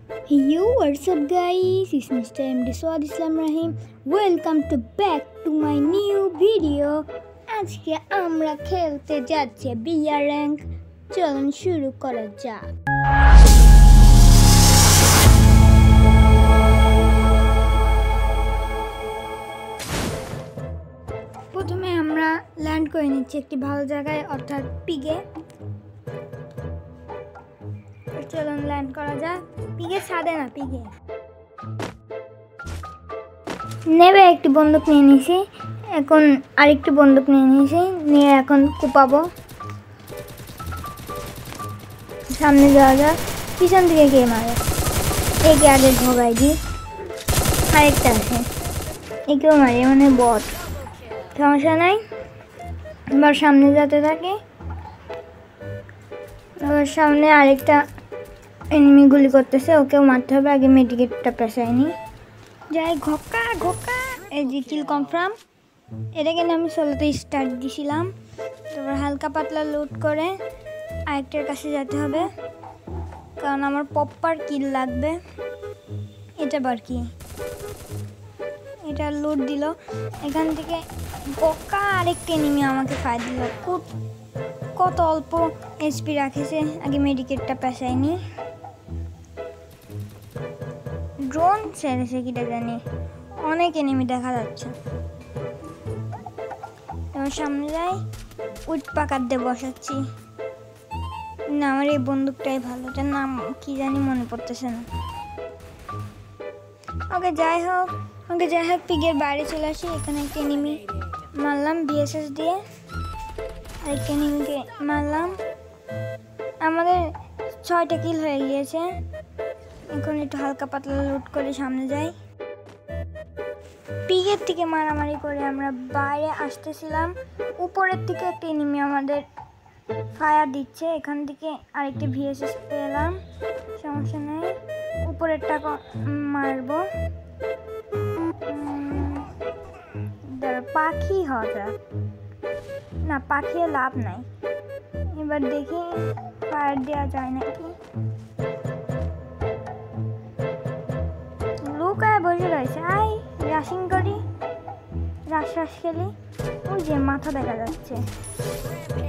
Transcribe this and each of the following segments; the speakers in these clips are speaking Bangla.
Yo, what's up guys? It's Mr. MD Swad Islam Rahim. Welcome to back to my new video. আজকে আমরা খেলতে যাচ্ছি বিয়ার র্যাঙ্ক। চলুন শুরু করা যাক। প্রথমে আমরা ল্যান্ড করে নিচ্ছি একটি ভালো জায়গায়, অর্থাৎ পিগে। চলুন ল্যান্ড করা যাক। পিগে ছাদে না, পিগে নেবে। একটি বন্দুক নিয়ে নিয়েছি, এখন আরেকটি বন্দুক নিয়ে এখন কুপাবো। সামনে যাওয়া যাক। পিছন দিকে কে মারে? একে আগে ভগাই দিই। আরেকটা আছে, একেও মারে, মানে বট। সমস্যা নাই, এবার সামনে যেতে থাকি। এবার সামনে আরেকটা এনিমি গুলি করতেছে, ওকেও মারতে হবে। আগে মেডিকেটটা পেছায়নি যাই। ঘোকা ঘোকা, এই যে কিল কনফার্ম। এটা কিন্তু আমি সোলোতে স্টার্ট দিয়েছিলাম। তারপর হালকা পাতলা লুট করে আরেকটার কাছে যেতে হবে, কারণ আমার পপ্পার কিল লাগবে। এটা বার কি, এটা লুট দিল এখান থেকে। বোকা আরেকটা এনিমি আমাকে ফায়ার দিল। কত অল্প এইচপি রাখেছে, আগে মেডিকেটটা পেছায়নি। ড্রোন ছেড়েছে কিটা জানি, অনেক এনিমি দেখা যাচ্ছে। এবার সামনে যাই, উইট পাকার দিয়ে বসাচ্ছি। না, আমার এই বন্দুকটাই ভালো, এটার নাম কি জানি মনে পড়তেছে না। ওকে যাই হোক পিগের বাইরে চলে আসি। এখানে একটা এনিমি মারলাম বিএসএস দিয়ে, আরেকটা এনিমিকে মারলাম। আমাদের 6টা কিল হয়ে গিয়েছে। এখন একটু হালকা পাতলা লুট করে সামনে যাই। পিগের থেকে মারামারি করে আমরা বাইরে আসতেছিলাম। উপরের থেকে একটা এনিমি আমাদের ফায়ার দিচ্ছে, এখান থেকে আরেকটি ভিএসএস পেলাম। সমস্যা নেই, উপরেরটা মারবো। পাখি হওয়া যাক না, পাখিও লাভ নাই। এবার দেখি ফায়ার দেওয়া যায় নাকি। লুকায় বসে রয়েছে, আই রাশিং করি, রাশ খেলি। ওই যে মাথা দেখা যাচ্ছে।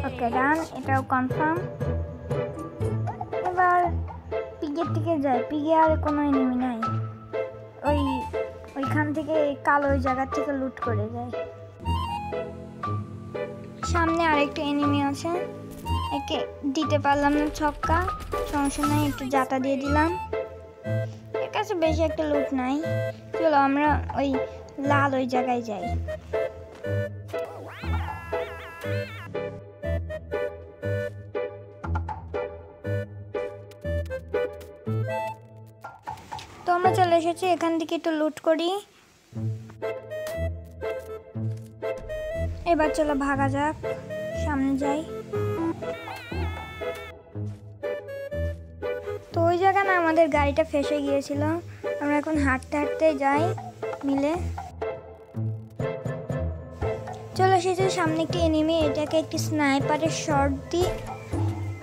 ওকে ডান, এটাও কনফার্ম। এবার পিগের দিকে যায়। পিগে আর কোনো এনিমি নাই, ওইখান থেকে কালো ওই জায়গার থেকে লুট করে যায়। সামনে আরেকটা এনিমি আছে, একে দিতে পারলাম না ছক্কা। সমস্যা নাই, একটু জাতা দিয়ে দিলাম। এর কাছে বেশি একটা লুট নাই। চলো আমরা ওই লাল ওই জায়গায় যাই। তো আমরা চলে এসেছি, এখান থেকে একটু লুট করি। এবার চলো ভাগা যাক, সামনে যাই। তো ওই জায়গা না আমাদের গাড়িটা ফেসে গিয়েছিল। আমরা এখন হাঁটতে হাঁটতে যাই মিলে। চলে এসেছে সামনে একটি এনিমি, এটাকে একটি স্নাইপারের শট দিই,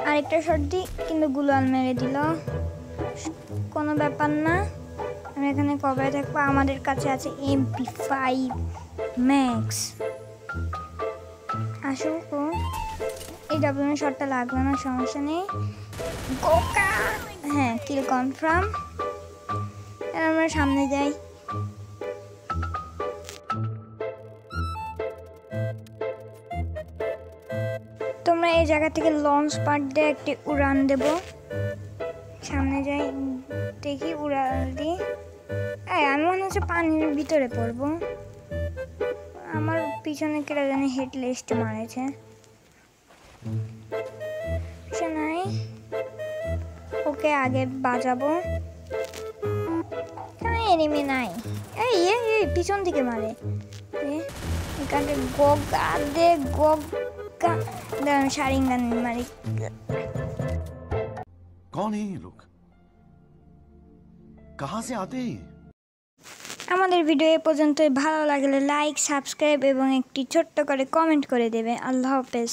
আরেকটা শট দিই, কিন্তু গুলাল মেরে দিল। কোনো ব্যাপার না, আমরা এখানে কবে থাকবো। আমাদের কাছে আছে MP5 ম্যাক্স। আসুক, এই ডাব্লিউ শটটা লাগবে না, সমস্যা নেই। গোকা, হ্যাঁ কিল কনফার্ম। আমরা সামনে যাই। তোমরা এই জায়গা থেকে লঞ্চ প্যাড দিয়ে একটি উড়ান দেব। সামনে যাই, দেখি উড়াল দিই। আমি মনে হচ্ছে পানির ভিতরে পড়বো। আমার পিছনে কেটে জানি হেড লিস্ট মারেছে। নাই, ওকে আগে বাজাবো। এনিমি নাই, এই পিছন দিকে মারে। এখানে গোগা দে গোগা, শারিঙ্গান মারি। कौन है ये लोग, कहां से आते हैं? আমাদের ভিডিও এ পর্যন্তই। ভালো লাগলে লাইক, সাবস্ক্রাইব এবং একটি ছোট্ট করে কমেন্ট করে দেবে। আল্লাহ হাফেজ।